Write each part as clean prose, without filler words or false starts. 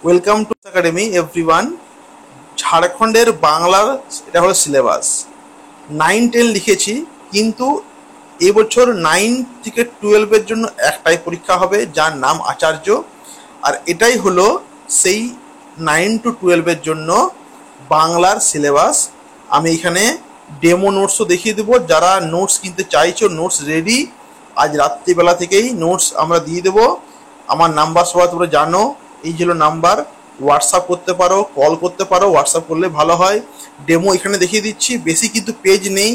Welcome to academy everyone. ঝাড়খণ্ডের বাংলার এটা হলো সিলেবাস। 9-10 লিখেছি, কিন্তু এবছর 9 থেকে 12-এর জন্য একটাই পরীক্ষা হবে, যার নাম আচার্য। আর এটাই হলো সেই 9 to 12-এর জন্য বাংলার সিলেবাস। আমি এখানে ডেমো নোটসও দেখিয়ে দেবো। যারা নোটস কিনতে চাইছো, নোটস রেডি। আজ রাত্রিবেলা থেকেই নোটস আমরা দিয়ে দেবো। আমার নাম্বার সবাই তোমরা জানো, এই হলো নাম্বার। হোয়াটসঅ্যাপ করতে পারো, কল করতে পারো। হোয়াটসঅ্যাপ করলে ভালো হয়। ডেমো এখানে দেখিয়ে দিচ্ছি, বেশি কিন্তু পেজ নেই,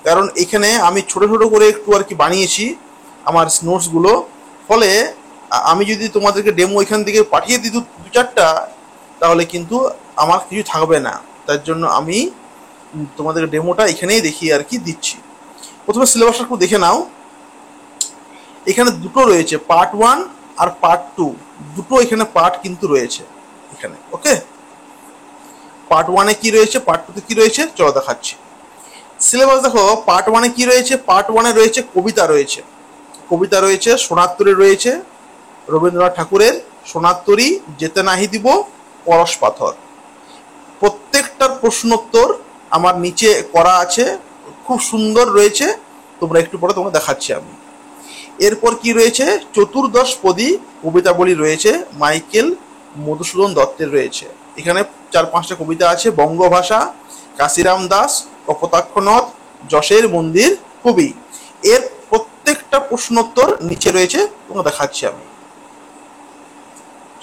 কারণ এখানে আমি ছোট ছোট করে একটু আর কি বানিয়েছি আমার নোটসগুলো। ফলে আমি যদি তোমাদেরকে ডেমো এখান থেকে পাঠিয়ে দিই দু চারটা, তাহলে কিন্তু আমার কিছু থাকবে না। তার জন্য আমি তোমাদের ডেমোটা এখানেই দেখিয়ে আর কি দিচ্ছি। প্রথমে সিলেবাসটা একটু দেখে নাও। এখানে দুটো রয়েছে, পার্ট 1 আর পার্ট 2। দুটো এখানে পার্ট কিন্তু রয়েছে এখানে। ওকে, পার্ট 1-এ কি রয়েছে, পার্ট 2-তে কি রয়েছে, চলো দেখাচ্ছি। সিলেবাস দেখো, পার্ট 1-এ কি রয়েছে। পার্ট 1-এ রয়েছে কবিতা, রয়েছে সোনার রয়েছে রবীন্দ্রনাথ ঠাকুরের সোনার তরী, যেতে নাহি দিব পরশ পাথর। প্রত্যেকটার প্রশ্নোত্তর আমার নিচে করা আছে, খুব সুন্দর রয়েছে। তোমরা একটু পরে তোমরা দেখাচ্ছি আমি। এরপর কি রয়েছে, চতুর্দশপদী কবিতাবলী রয়েছে, মাইকেল মধুসূদন দত্তের রয়েছে। এখানে 4-5টা কবিতা আছে। বঙ্গভাষা, কাশিরাম দাস, কপোতাক্ষ নদ, যশের মন্দির কবি। এর প্রত্যেকটা প্রশ্নোত্তর নিচে রয়েছে, তোমরা দেখাচ্ছি আমি।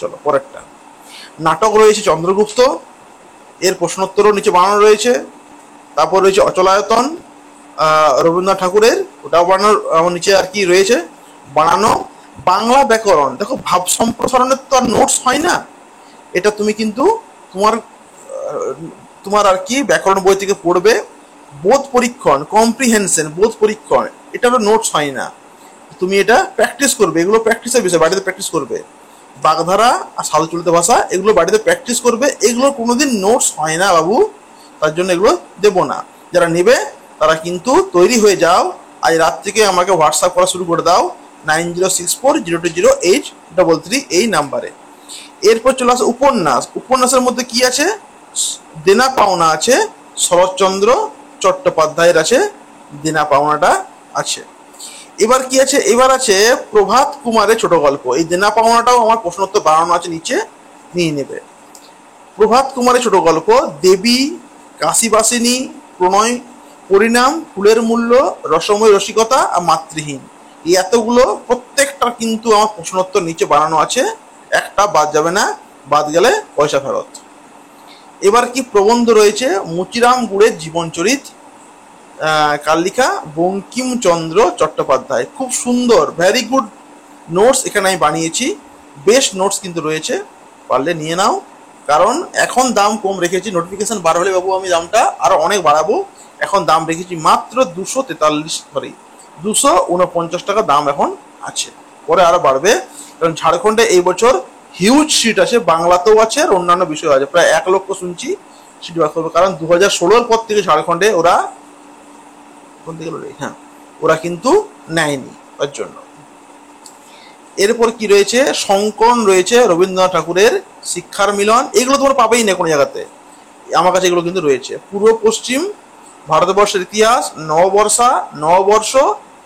চলো পরেরটা। নাটক রয়েছে চন্দ্রগুপ্ত, এর প্রশ্নোত্তরও নিচে বানানো রয়েছে। তারপর রয়েছে অচলায়তন, রবীন্দ্রনাথ ঠাকুরের, ওটাও বানানো আমার নিচে আর কি রয়েছে বানানো। বাংলা ব্যাকরণ, দেখো ভাব সম্প্রসারণের তো আর নোটস হয় না, এটা তুমি কিন্তু তোমার আর কি ব্যাকরণ বই থেকে পড়বে। বোধ পরীক্ষণ, কম্প্রিহেনশন, বোধ পরীক্ষণ, এটারও নোটস হয় না। তুমি এটা প্র্যাকটিস করবে, এগুলো প্র্যাকটিসের বিষয়, বাড়িতে প্র্যাকটিস করবে। বাগধারা আর সাধুচলিত ভাষা, এগুলো বাড়িতে প্র্যাকটিস করবে। এগুলো কোনোদিন নোটস হয় না বাবু, তার জন্য এগুলো দেবো না। যারা নেবে তারা কিন্তু তৈরি হয়ে যাও। আজ রাত থেকে আমাকে হোয়াটসঅ্যাপ করা শুরু করে দাও 9064020833 এই নাম্বারে। এরপর চলে আসে উপন্যাস। উপন্যাসের মধ্যে কি আছে, দেনা পাওনা আছে, শরৎচন্দ্র চট্টোপাধ্যায়ের আছে, দেনা পাওনাটা আছে। এবার কি আছে, এবার আছে প্রভাত কুমারের ছোট গল্প। এই দেনা পাওনাটাও আমার প্রশ্নোত্তর বানানো আছে, নিচে নিয়ে নেবে। প্রভাত কুমারের ছোট গল্প, দেবী, কাশীবাসিনী, প্রণয় পরিণাম, ফুলের মূল্য, রসময় রসিকতা আর মাতৃহীন। এই এতগুলো প্রত্যেকটা কিন্তু আমার প্রশ্নোত্তর নিচে বানানো আছে, একটা বাদ যাবে না, বাদ গেলে পয়সা ফেরত। এবার কি প্রবন্ধ রয়েছে, মুচিরাম গুড়ের জীবনচরিত, কার লেখা, বঙ্কিমচন্দ্র চট্টোপাধ্যায়। খুব সুন্দর, ভেরি গুড নোটস এখানে আমি বানিয়েছি। বেস্ট নোটস কিন্তু রয়েছে, পারলে নিয়ে নাও। কারণ এখন দাম কম রেখেছি, নোটিফিকেশন বার হলে বাবু আমি দামটা আরো অনেক বাড়াবো। এখন দাম রেখেছি মাত্র 249 টাকা দাম এখন আছে, পরে আরো বাড়বে। কারণ ঝাড়খণ্ডে এই বছর হিউজ সিট আছে, বাংলাতেও আছে আর অন্যান্য বিষয় আছে। প্রায় 1 লক্ষ শুনছি সিট বার করবে, কারণ 2016-র পর থেকে ঝাড়খণ্ডে ওরা ওরা কিন্তু নেয়নি, তার জন্য। এরপর কি রয়েছে, সংকলন রয়েছে রবীন্দ্রনাথ ঠাকুরের, শিক্ষার মিলন। এগুলো তোমরা পাবেই না কোনো জায়গাতে, আমার কাছে এগুলো কিন্তু রয়েছে। পূর্ব পশ্চিম ভারতবর্ষের ইতিহাস, নববর্ষ,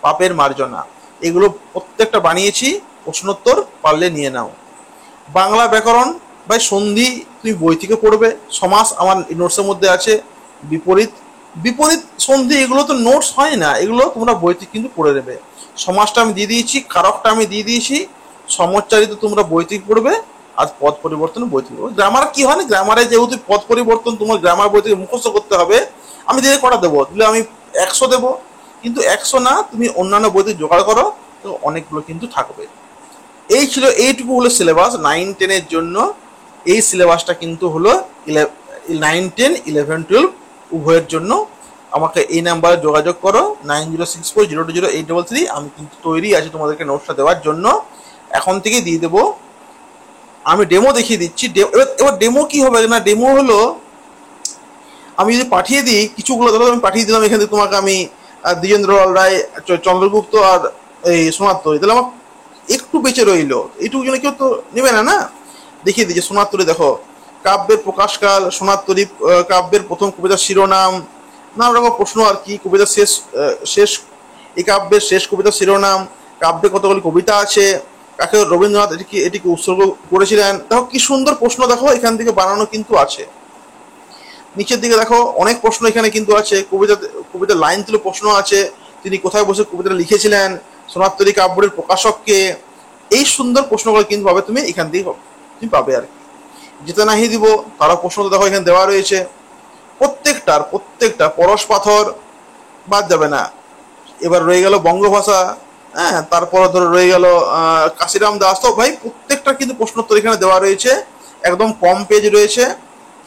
পাপের মার্জনা। এগুলো প্রত্যেকটা বানিয়েছি, প্রশ্নোত্তর পারলে নিয়ে নাও। বাংলা ব্যাকরণ ভাই, সন্ধি তুমি বই থেকে পড়বে, সমাস আমার নোটসের মধ্যে আছে, বিপরীত সন্ধি, এগুলো তো নোটস হয় না, এগুলো তোমরা বই থেকে কিন্তু পড়ে নেবে। সমাসটা আমি দিয়ে দিয়েছি, কারকটা আমি দিয়ে দিয়েছি, সমচ্চারিত তোমরা বই থেকে পড়বে, আর পদ পরিবর্তন বই থেকে পড়বে। গ্রামার কি হয় না, গ্রামারে যেহেতু পদ পরিবর্তন তোমার গ্রামার বই থেকে মুখস্থ করতে হবে, আমি দিয়ে করা দেবো, দিলে আমি 100 দেবো। কিন্তু 100 না, তুমি অন্যান্য বই থেকে জোগাড় করো, তো অনেকগুলো কিন্তু থাকবে। এই ছিল, এইটুকু হলো সিলেবাস 9-10-এর জন্য। এই সিলেবাসটা কিন্তু হলো 9-10, 11-12 উভয়ের জন্য। আমাকে এই নাম্বারে যোগাযোগ করো 9064020833। আমি কিন্তু তৈরি আছি তোমাদেরকে নোটসটা দেওয়ার জন্য, এখন থেকেই দিয়ে দেবো। আমি ডেমো দেখিয়ে দিচ্ছি। এবার ডেমো কি হবে না, ডেমো হলো আমি যদি পাঠিয়ে দিই কিছুগুলো, ধরো আমি পাঠিয়ে দিলাম এখান থেকে তোমাকে আমি দ্বিজেন্দ্রলাল রায়, চন্দ্রগুপ্ত আর এই সোনার তরী, তাহলে আমার একটু বেঁচে রইলো, এইটুকু জন্য কেউ তো নেবে না না। দেখিয়ে দিয়েছে। সোনার তরী দেখো, কাব্যের প্রকাশকাল, সোনার তরী কাব্যের প্রথম কবিতার শিরোনাম, নানা রকম প্রশ্ন আর কি। কবিতার শেষ এই কাব্যের শেষ কবিতার শিরোনাম, কাব্যে কতগুলি কবিতা আছে, কাকে রবীন্দ্রনাথ এটিকে উৎসর্গ করেছিলেন। দেখো কি সুন্দর প্রশ্ন দেখো এখান থেকে বানানো কিন্তু আছে। নিচের দিকে দেখো অনেক প্রশ্ন এখানে কিন্তু আছে, কবিতার লাইন তুলে প্রশ্ন আছে, তিনি কোথায় বসে কবিতাটা লিখেছিলেন, সোনার তরী কাব্যের প্রকাশককে। এই সুন্দর প্রশ্নগুলো কিন্তু পাবে তুমি এখান থেকে, তুমি পাবে আর কি। যেতে নাহি দিব তারা প্রশ্ন দেখো এখানে দেওয়া রয়েছে, প্রত্যেকটা পরশ পাথর বাদ যাবে না। এবার রয়ে গেল বঙ্গভাষা, হ্যাঁ, তারপর ধরো রয়ে গেল কাশিরাম দাস। তো ভাই প্রত্যেকটা কিন্তু প্রশ্নোত্তর এখানে দেওয়া রয়েছে, একদম কম পেজ রয়েছে,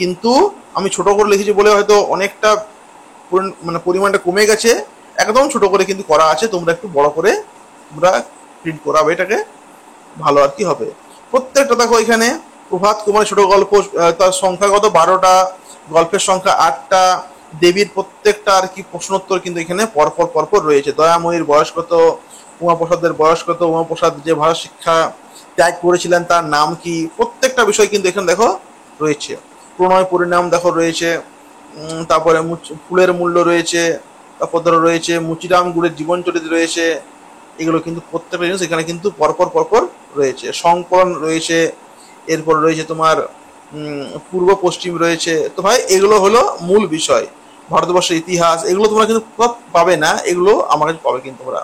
কিন্তু আমি ছোট করে লিখেছি বলে হয়তো অনেকটা মানে পরিমাণটা কমে গেছে। একদম ছোট করে কিন্তু করা আছে, তোমরা একটু বড় করে তোমরা প্রিন্ট করাবে, এটাকে ভালো আর কি হবে। প্রত্যেকটা দেখো এখানে প্রভাত কুমারের ছোট গল্প, তার সংখ্যাগত 12টা, গল্পের সংখ্যা 8টা, দেবীর প্রত্যেকটা আর কি প্রশ্নোত্তর কিন্তু এখানে পরপর রয়েছে। দয়াময়ীর বয়স কত, উমাপ্রসাদের বয়স কত, উমাপ্রসাদ যে ভাষা শিক্ষা ত্যাগ করেছিলেন তার নাম কি, প্রত্যেকটা বিষয় কিন্তু এখানে দেখো রয়েছে। প্রণয় পরিণাম দেখো রয়েছে, তারপরে ফুলের মূল্য রয়েছে, তারপর ধরো রয়েছে মুচিরাম গুড়ের জীবনচরিত রয়েছে। এগুলো কিন্তু প্রত্যেকটা জিনিস এখানে কিন্তু পরপর রয়েছে। সংকলন রয়েছে, এরপর রয়েছে তোমার পূর্ব পশ্চিম রয়েছে। তো ভাই এগুলো হলো মূল বিষয়, ভারতবর্ষের ইতিহাস। এগুলো তোমরা কিন্তু পাবে না, এগুলো আমার কাছে পাবে কিন্তু তোমরা।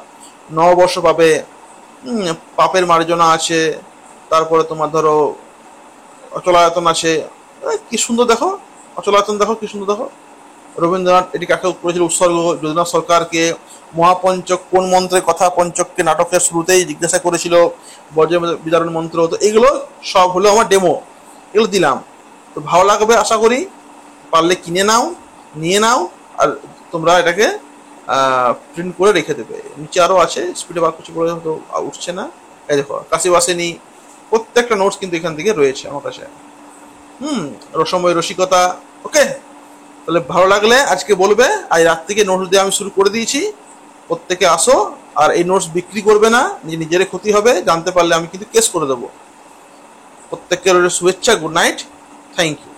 নববর্ষ পাবে, পাপের মার্জনা আছে, তারপরে তোমার ধরো অচলায়তন আছে। কি সুন্দর দেখো, অচলায়তন দেখো কি সুন্দর দেখো। রবীন্দ্রনাথ এটি কাকে করেছিল উৎসর্গ, যদুনাথ সরকারকে। মহাপঞ্চক কোন মন্ত্রের কথা পঞ্চককে নাটকের শুরুতেই জিজ্ঞাসা করেছিল, বজ্র বিদারণ মন্ত্র। তো এগুলো সব হলো আমার ডেমো, এগুলো দিলাম। তো ভালো লাগবে আশা করি, পারলে কিনে নাও, নিয়ে নাও, আর তোমরা এটাকে প্রিন্ট করে রেখে দেবে। নিচে আরও আছে, স্পিডে বার করছি বলে হয়তো উঠছে না। এই দেখো কাশি বাসেনি, প্রত্যেকটা নোটস কিন্তু এখান থেকে রয়েছে আমার কাছে। রসময় রসিকতা। ওকে, তাহলে ভালো লাগলে আজকে বলবে। আজ রাত থেকে নোটস দিয়ে আমি শুরু করে দিয়েছি, প্রত্যেকে আসো। আর এই নোটস বিক্রি করবে না, নিজের ক্ষতি হবে, জানতে পারলে আমি কিন্তু কেস করে দেবো। প্রত্যেকের শুভেচ্ছা, গুড নাইট, থ্যাংক ইউ।